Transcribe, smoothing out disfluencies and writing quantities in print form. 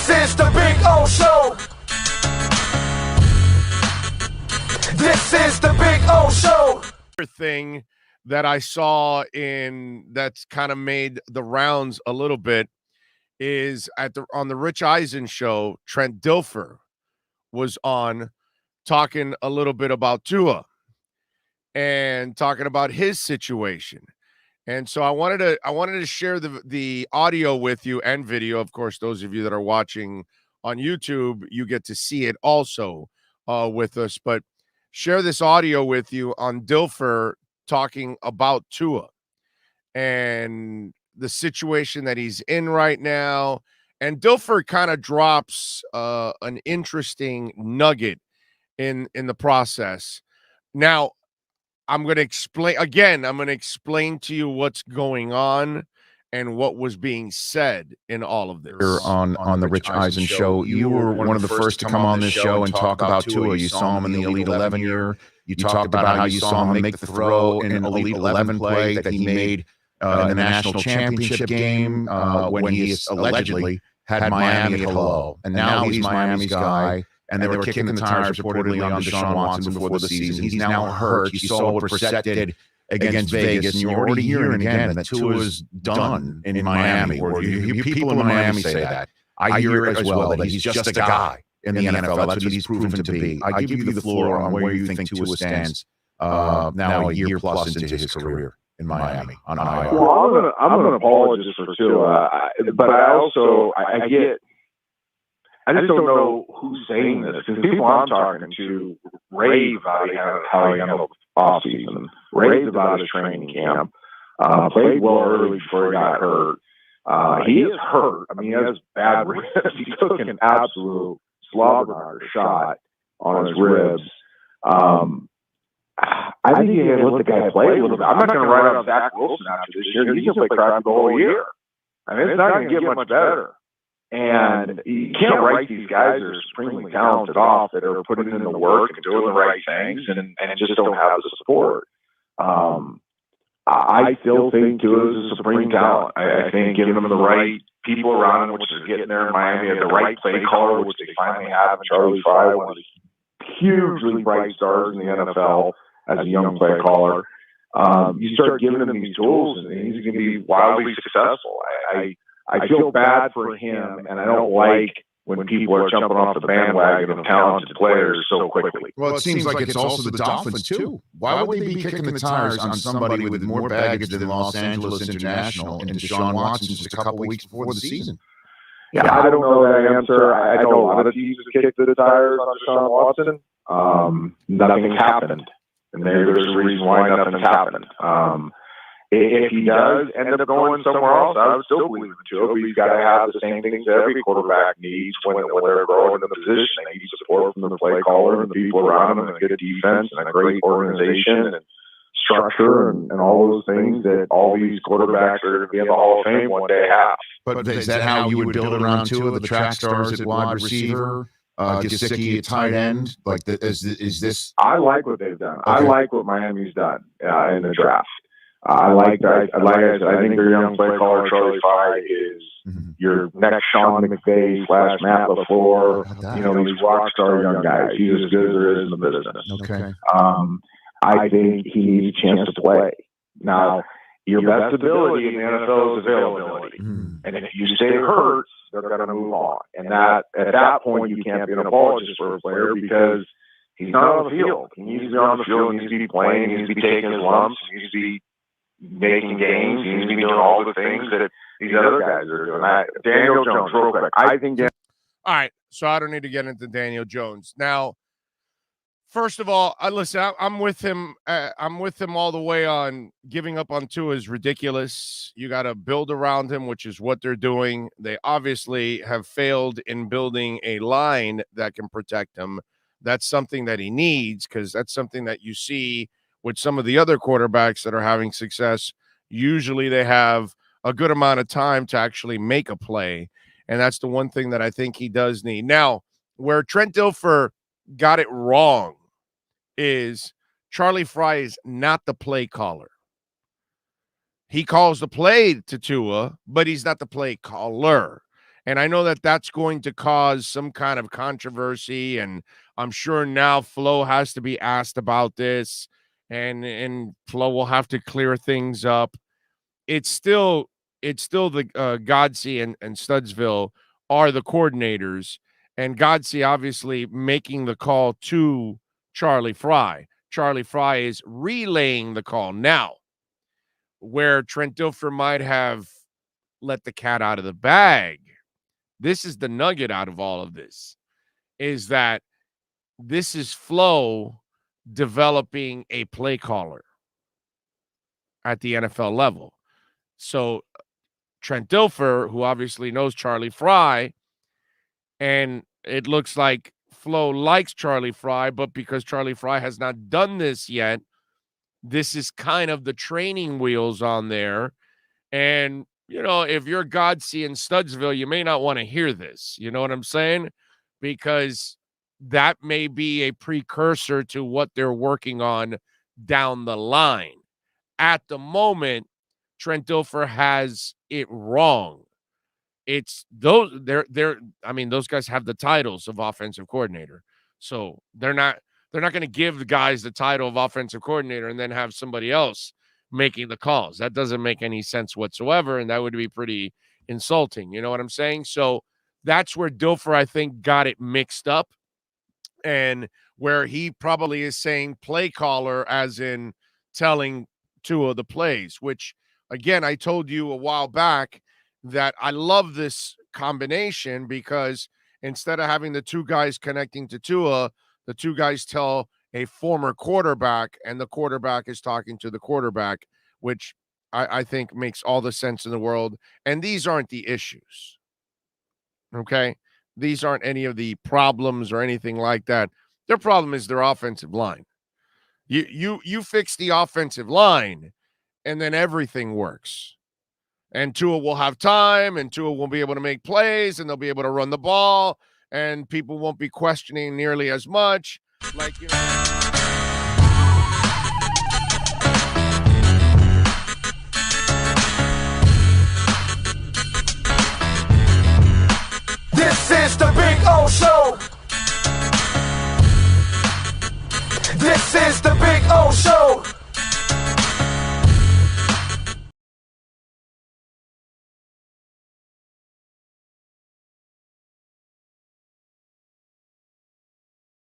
This is the Big O Show. This is the Big O Show. Thing that I saw that's kind of made the rounds a little bit is on the Rich Eisen show, Trent Dilfer was on talking a little bit about Tua and talking about his situation. And so I wanted to share the audio with you and video. Of course, those of you that are watching on YouTube, you get to see it also with us. But share this audio with you on Dilfer talking about Tua and the situation that he's in right now. And Dilfer kind of drops an interesting nugget in the process. Now, I'm going to explain to you what's going on and what was being said in all of this. On the Rich Eisen show, you were one of the first to come on this show and talk about Tua. You saw him in the Elite 11 year. You talked about how you saw him make the throw in an Elite 11 play that he made in the national championship game when he allegedly had Miami at hello. And now he's Miami's guy. And they were kicking the tires reportedly on Deshaun Watson before the season. He's now hurt. You saw what Brissett did against Vegas, and you're already hearing again that Tua's done in Miami. Or people in Miami say that. I hear it as well, that he's just a guy in the NFL. That's what he's proven to be. I give you the floor on where you think Tua stands now a year plus into his career in Miami on IR. Well, I'm an apologist for Tua, but I just don't know who's saying this, because people I'm talking to rave about how he handled the offseason, raved about his training camp, played well early before he got hurt. He is hurt. I mean, he has bad ribs. He took an absolute slobber shot on his ribs. I think you can let the guy play a little bit. I'm not going to write out Zach Wilson after this year. He's going to play crap the whole year. I mean, it's not going to get much better. And you can't write these guys that are supremely talented off, that are putting in the work and doing the right things and just don't have the support. I still think Tua is a supreme talent. I think giving them the right people around him, which they're getting there in Miami, the right play caller, which they finally have in Charlie Frye, one of the hugely bright stars in the NFL as a young play caller. You start giving him these tools, and he's going to be wildly successful. I feel bad for him, and I don't like when people are jumping off the bandwagon of talented players so quickly. Well, it seems like it's also the Dolphins, too. Why would they be kicking the tires on somebody with more baggage than Los Angeles International and Deshaun Watson just a couple weeks before the season? Yeah, I don't know that answer. I know a lot of teams have kicked the tires on Deshaun Watson. Nothing's happened, and there's a reason why nothing's happened. If he does end up going somewhere else, I would still believe in Tua, but he's got to have the same things every quarterback needs when they're growing in the position. They need support from the play caller and the people around him, and a good defense and a great organization and structure and all those things that all these quarterbacks are going to be in the Hall of Fame one day have. But is that how you would build around Tua, the track stars at wide receiver, Gesicki at tight end? Like, is this? I like what they've done. Okay. I like what Miami's done in the draft. I think their young play caller, Charlie Frye, is your next Sean McVay / Matt LaFleur. These rock star young guys. He's as good as there is in the business. Okay. I think he needs a chance to play. Now, your best ability in the NFL is availability. And if you stay hurt, they're going to move on. And that at that point, you can't be an apologist for a player because he's not on the field. He needs to be on the field. He needs to be playing. He needs to be taking his lumps. He needs to be making games. He needs to be doing all the things that these other guys are doing. Daniel Jones, real quick. I think. All right, so I don't need to get into Daniel Jones now. First of all, listen, I'm with him. I'm with him all the way on giving up on Tua is ridiculous. You got to build around him, which is what they're doing. They obviously have failed in building a line that can protect him. That's something that he needs, because that's something that you see with some of the other quarterbacks that are having success. Usually they have a good amount of time to actually make a play, and that's the one thing that I think he does need. Now, where Trent Dilfer got it wrong is Charlie Frye is not the play caller. He calls the play to Tua, but he's not the play caller. And I know that that's going to cause some kind of controversy, and I'm sure now Flo has to be asked about this, and Flo will have to clear things up. It's still the Godsey and Studsville are the coordinators, and Godsey obviously making the call to Charlie Fry. Charlie Fry is relaying the call now, where Trent Dilfer might have let the cat out of the bag. This is the nugget out of all of this, is that this is Flo developing a play caller at the NFL level. So Trent Dilfer, who obviously knows Charlie Fry, and it looks like Flo likes Charlie Fry, but because Charlie Fry has not done this yet, this is kind of the training wheels on there. And, if you're Godsey and Studsville, you may not want to hear this. You know what I'm saying? Because that may be a precursor to what they're working on down the line. At the moment, Trent Dilfer has it wrong. It's those those guys have the titles of offensive coordinator. So they're not going to give the guys the title of offensive coordinator and then have somebody else making the calls. That doesn't make any sense whatsoever, and that would be pretty insulting. You know what I'm saying? So that's where Dilfer, I think, got it mixed up, and where he probably is saying play caller as in telling Tua the plays, which, again, I told you a while back that I love this combination because instead of having the two guys connecting to Tua, the two guys tell a former quarterback, and the quarterback is talking to the quarterback, which I think makes all the sense in the world. And these aren't the issues. Okay? These aren't any of the problems or anything like that. Their problem is their offensive line. You fix the offensive line, and then everything works. And Tua will have time, and Tua will be able to make plays, and they'll be able to run the ball, and people won't be questioning nearly as much. Like,